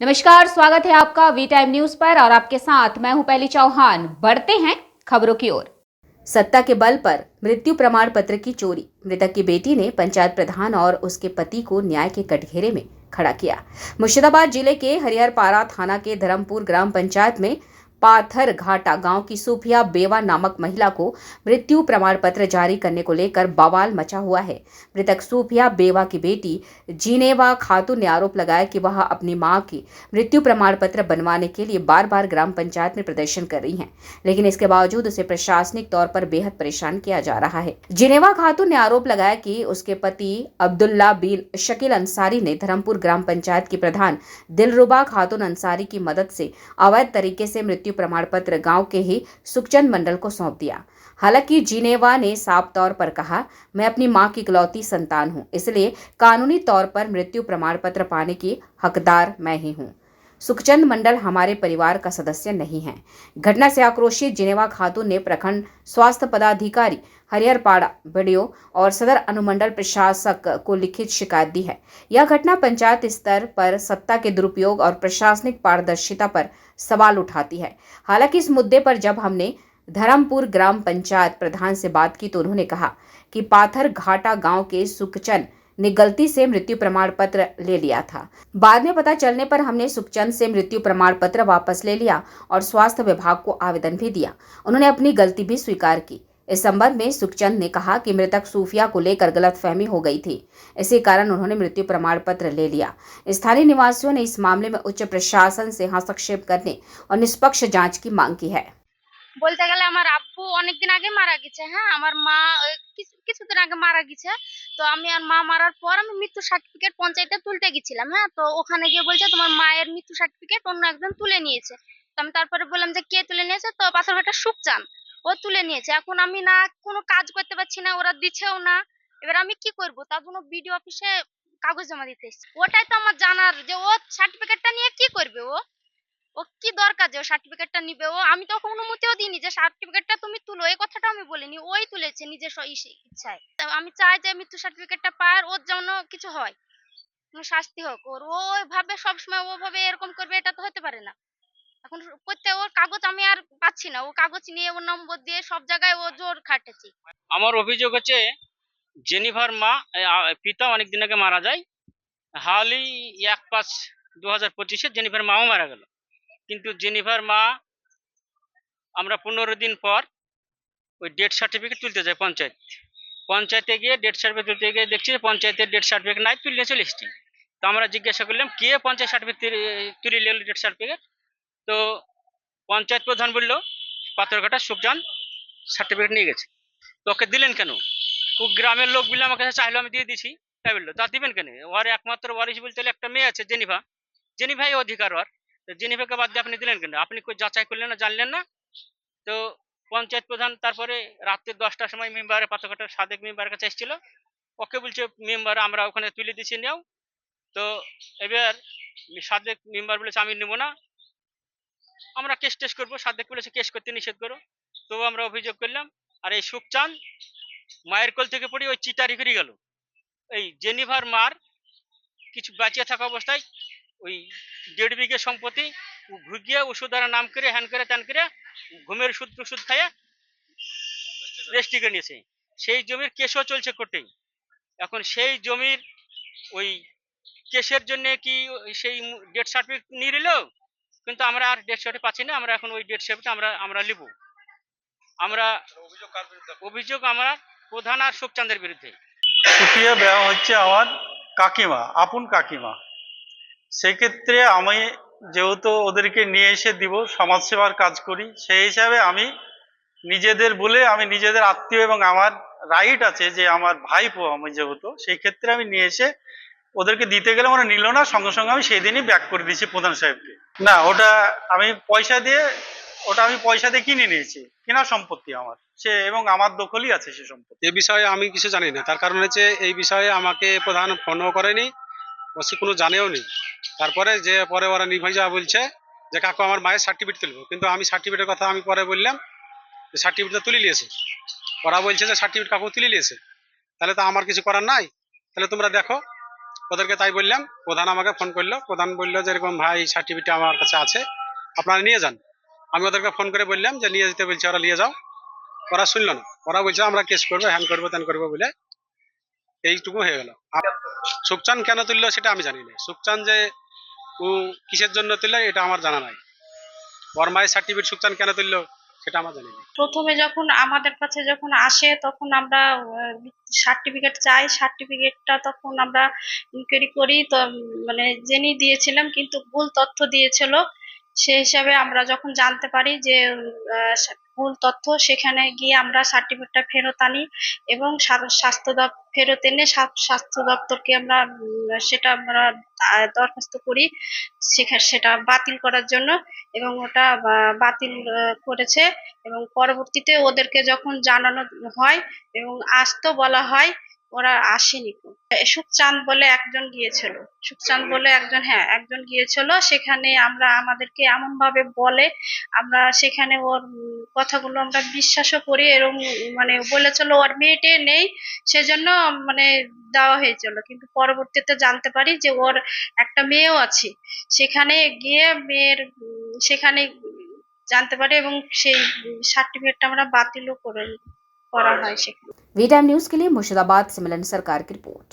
नमस्कार, स्वागत है आपका वी टाइम न्यूज पर और आपके साथ मैं हूं पहली चौहान। बढ़ते हैं खबरों की ओर। सत्ता के बल पर मृत्यु प्रमाण पत्र की चोरी। मृतक की बेटी ने पंचायत प्रधान और उसके पति को न्याय के कटघरे में खड़ा किया। मुर्शिदाबाद जिले के हरिहरपारा थाना के धर्मपुर ग्राम पंचायत में पाथर घाटा गांव की सूफिया बेवा नामक महिला को मृत्यु प्रमाण पत्र जारी करने को लेकर बवाल मचा हुआ है। मृतक सूफिया बेवा की बेटी जीनेवा खातून ने आरोप लगाया कि वह अपनी मां की मृत्यु प्रमाण पत्र बनवाने के लिए बार बार ग्राम पंचायत में प्रदर्शन कर रही हैं, लेकिन इसके बावजूद उसे प्रशासनिक तौर पर बेहद परेशान किया जा रहा है। जिनेवा खातून ने आरोप लगाया कि उसके पति अब्दुल्ला बिन शकील अंसारी ने धर्मपुर ग्राम पंचायत की प्रधान दिलरुबा खातून अंसारी की मदद से अवैध तरीके से मृत्यु प्रमाण पत्र गांव के ही सुखचंद मंडल को सौंप दिया। हालांकि जिनेवा ने साफ तौर पर कहा, मैं अपनी मां की इकलौती संतान हूं, इसलिए कानूनी तौर पर मृत्यु प्रमाण पत्र पाने की हकदार मैं ही हूं। सुखचंद मंडल हमारे परिवार का सदस्य नहीं है। घटना से आक्रोशित जिनेवा खातून ने प्रखंड स्वास्थ्य पदाधिकारी हरिहरपाड़ा बीडीओ और सदर अनुमंडल प्रशासक को लिखित शिकायत दी है। यह घटना पंचायत स्तर पर सत्ता के दुरुपयोग और प्रशासनिक पारदर्शिता पर सवाल उठाती है। हालांकि इस मुद्दे पर जब हमने धर्मपुर ग्राम पंचायत प्रधान से बात की तो उन्होंने कहा कि पाथर घाटा गांव के सुखचंद ने गलती से मृत्यु प्रमाण पत्र ले लिया था। बाद में पता चलने पर हमने सुखचंद से मृत्यु प्रमाण पत्र वापस ले लिया और स्वास्थ्य विभाग को आवेदन भी दिया। उन्होंने अपनी गलती भी स्वीकार की। इस संबंध में सुखचंद ने कहा कि मृतक सूफिया को लेकर गलतफहमी हो गई थी, इसी कारण उन्होंने मृत्यु प्रमाण पत्र ले लिया। स्थानीय निवासियों ने इस मामले में उच्च प्रशासन से हस्तक्षेप करने और निष्पक्ष जांच की मांग की है। বলতে গেলে আমার আব্বু অনেকদিন আগে মারা গেছে। হ্যাঁ, আমার মা কিছুদিন আগে মারা গেছে। তো আমি আর মা মারার পর আমি মৃত্যু সার্টিফিকেট পঞ্চায়েতে তুলতে গেছিলাম। হ্যাঁ, তো ওখানে গিয়ে বলছে তোমার মায়ের মৃত্যু সার্টিফিকেট অন্য একজন তুলে নিয়েছে। তো আমি তারপরে বললাম যে কে তুলে নিয়েছে, তো পাশের বাড়িটা সুখচান, ও তুলে নিয়েছে। এখন আমি না কোনো কাজ করতে পারছি না, ওরা দিছেও না। এবার আমি কি করব? তার জন্য বিডিও অফিসে কাগজ জমা দিতে এসেছি। ওটাই তো আমার জানার যে ও সার্টিফিকেটটা নিয়ে কি করবে। ও কি দরকার যে ও সার্টিফিকেটটা নিবে? আমি তো ওকে অনুমতিও দিইনি যে সার্টিফিকেটটা তুমি তুলো, এই কথাটা আমি বলিনি। ওই তুলেছে নিজের ইচ্ছায়। আমি চাই যে মৃত্যু সার্টিফিকেটটা পায়, ওর যেন কিছু হয়, কোনো শাস্তি হোক ওর। ও ওইভাবে সবসময় ওভাবে এরকম করবে, এটা তো হতে পারে না। এখন করতে ওর কাগজ আমি আর পাচ্ছি না। ও কাগজ নিয়ে ওর নম্বর দিয়ে সব জায়গায় ও জোর খাটেছি। আমার অভিযোগ হচ্ছে জেনিফার মা পিতা অনেকদিন আগে মারা যায়। হালই 1/5/2025 জেনিফার মাও মারা গেল। কিন্তু জেনিফার মা আমরা 15 দিন পর ওই ডেথ সার্টিফিকেট তুলতে যাই পঞ্চায়েতে গিয়ে ডেথ সার্টিফিকেট তুলতে গিয়ে দেখছি পঞ্চায়েতের ডেথ সার্টিফিকেট নাই, তুলে চলে এসেছি। তো আমরা জিজ্ঞাসা করলাম কে পঞ্চায়েত সার্টিফিকেট তুলে নিল ডেথ সার্টিফিকেট। তো পঞ্চায়েত প্রধান বললো পাথরঘাটা সুখজান সার্টিফিকেট নিয়ে গেছে। তো ওকে দিলেন কেন? ও গ্রামের লোক বলে আমার কাছে চাইলো, আমি দিয়ে দিছি। তাই বললো, তা দিবেন কেন? ওর একমাত্র ওয়ারিশ বলতে হলে একটা মেয়ে আছে জেনিভাই অধিকার ওর। জেনিভাকে বাদ দিয়ে আপনি দিলেন কেন? আপনি কই যাচাই করলেন না, জানলেন না? তো পঞ্চায়েত প্রধান তারপরে রাত্রে 10টার সময় মেম্বারের পাথরঘাটার সাদেক মেম্বারের কাছে এসেছিল। ওকে বলছে মেম্বার আমরা ওখানে তুলে দিচ্ছি নেও। তো এবার সাদেক মেম্বার বলেছে আমি নেবো না, আমরা কেস টেস করবো। সাদেক বলেছে কেস করতে নিষেধ করো। তো আমরা অভিযোগ করলাম। আর এই সুখচাঁদ মায়ের কোল থেকে পড়ে ওই চিটারি করে গেল। এই জেনিভার মার কিছু বাঁচিয়ে থাকা অবস্থায় ওই 1.5 বিঘে সম্পত্তি ভুগিয়ে ওষুধারা নাম করে হ্যান করে ত্যান করে ঘুমের ওষুধ খাইয়ে রেজিস্ট্রি করে নিয়েছে। সেই জমির কেসও চলছে কোর্টে। এখন সেই জমির ওই কেসের জন্য কি সেই ডেথ সার্টিফিকেট নিয়ে নিল, কিন্তু আমরা আর ডেথ সার্টিফিকেট পাচ্ছি না। আমরা এখন ওই ডেথ সার্টিফিকেট আমরা নিব। আমরা অভিযোগ আমরা প্রধান আর সুখচাঁদের বিরুদ্ধে। সুফিয়া বেওয়া হচ্ছে আমার কাকিমা, আপন কাকিমা। সেক্ষেত্রে আমি যেহেতু ওদেরকে নিয়ে এসে দিব, সমাজসেবার কাজ করি, সেই হিসাবে আমি নিজেদের বলে আমি নিজেদের আত্মীয় এবং আমার রাইট আছে যে আমার ভাইপো আমি যেহেতু, সেই ক্ষেত্রে আমি নিয়ে এসে ওদেরকে দিতে গেলে ওরা নিল না। সঙ্গে সঙ্গে আমি সেই দিনই ব্যাক করে দিয়েছি প্রধান সাহেবকে। না, ওটা আমি পয়সা দিয়ে কিনে নিয়েছি, কেনা সম্পত্তি আমার সে, এবং আমার দখলই আছে সে সম্পত্তি। এ বিষয়ে আমি কিছু জানি না। তার কারণ হচ্ছে এই বিষয়ে আমাকে প্রধান ফোনও করেনি, ও সে কোনো জানেও নি। তারপরে যে পরে ওরা নির্ভয় যা বলছে যে কাকু আমার মায়ের সার্টিফিকেট তুলবো, কিন্তু আমি সার্টিফিকেটের কথা আমি পরে বললাম যে সার্টিফিকেটটা তুলে নিয়েছে। ওরা বলছে যে সার্টিফিকেট কাকু তুলে নিয়েছে, তাহলে তো আমার কিছু করার নাই। তাহলে তোমরা দেখো ওদেরকে তাই বললাম, প্রধান আমাকে ফোন করলো, প্রধান বললো যে এরকম ভাই সার্টিফিকেট আমার কাছে আছে, আপনারা নিয়ে যান। আমি ওদেরকে ফোন করে বললাম যে নিয়ে যেতে বলছে, ওরা নিয়ে যাও। ওরা শুনলো না, ওরা বলছে আমরা কেস করবো, হ্যান করবো ত্যান করবো বলে এইটুকু হয়ে গেল। সুখচান কেন তুললো সেটা আমি জানি না, সুখচান যে ও কিসের জন্য তুললো এটা আমার জানা নাই। ওর মায়ের সার্টিফিকেট সুখচান কেন তুললো সেটা আমার জানি না। প্রথমে যখন আমাদের কাছে যখন আসে তখন আমরা সার্টিফিকেট চাই, সার্টিফিকেটটা তখন আমরা ইনকোয়ারি করি, তো মানে জেনে দিয়েছিলাম কিন্তু ভুল তথ্য দিয়েছিল। সেই হিসাবে আমরা যখন জানতে পারি যে ভুল তথ্য, সেখানে গিয়ে আমরা সার্টিফিকেটটা ফেরত আনি এবং স্বাস্থ্য দপ্তর ফেরত এনে স্বাস্থ্য দপ্তরকে আমরা সেটা আমরা দরখাস্ত করি সেটা বাতিল করার জন্য, এবং ওটা বাতিল করেছে। এবং পরবর্তীতে ওদেরকে যখন জানানো হয় এবং আসতেও বলা হয়, ওরা আসেনি। সুখচাঁদ বলে একজন গিয়েছিল, সুখচাঁদ বলে একজন, হ্যাঁ একজন গিয়েছিল। সেখানে আমরা আমাদেরকে এমন ভাবে বলে, আমরা সেখানে ওর কথাগুলো আমরা বিশ্বাসও করি, এরকম মানে বলেছিল ওর মেয়েটে নেই সেজন্য মানে দেওয়া হয়েছিল, কিন্তু পরবর্তীতে জানতে পারি যে ওর একটা মেয়েও আছে। সেখানে গিয়ে মেয়ের সেখানে জানতে পারি এবং সেই সার্টিফিকেটটা আমরা বাতিলও করা হয় সেখানে। वी टाइम न्यूज के लिए मुर्शिदाबाद से मिलन सरकार की रिपोर्ट।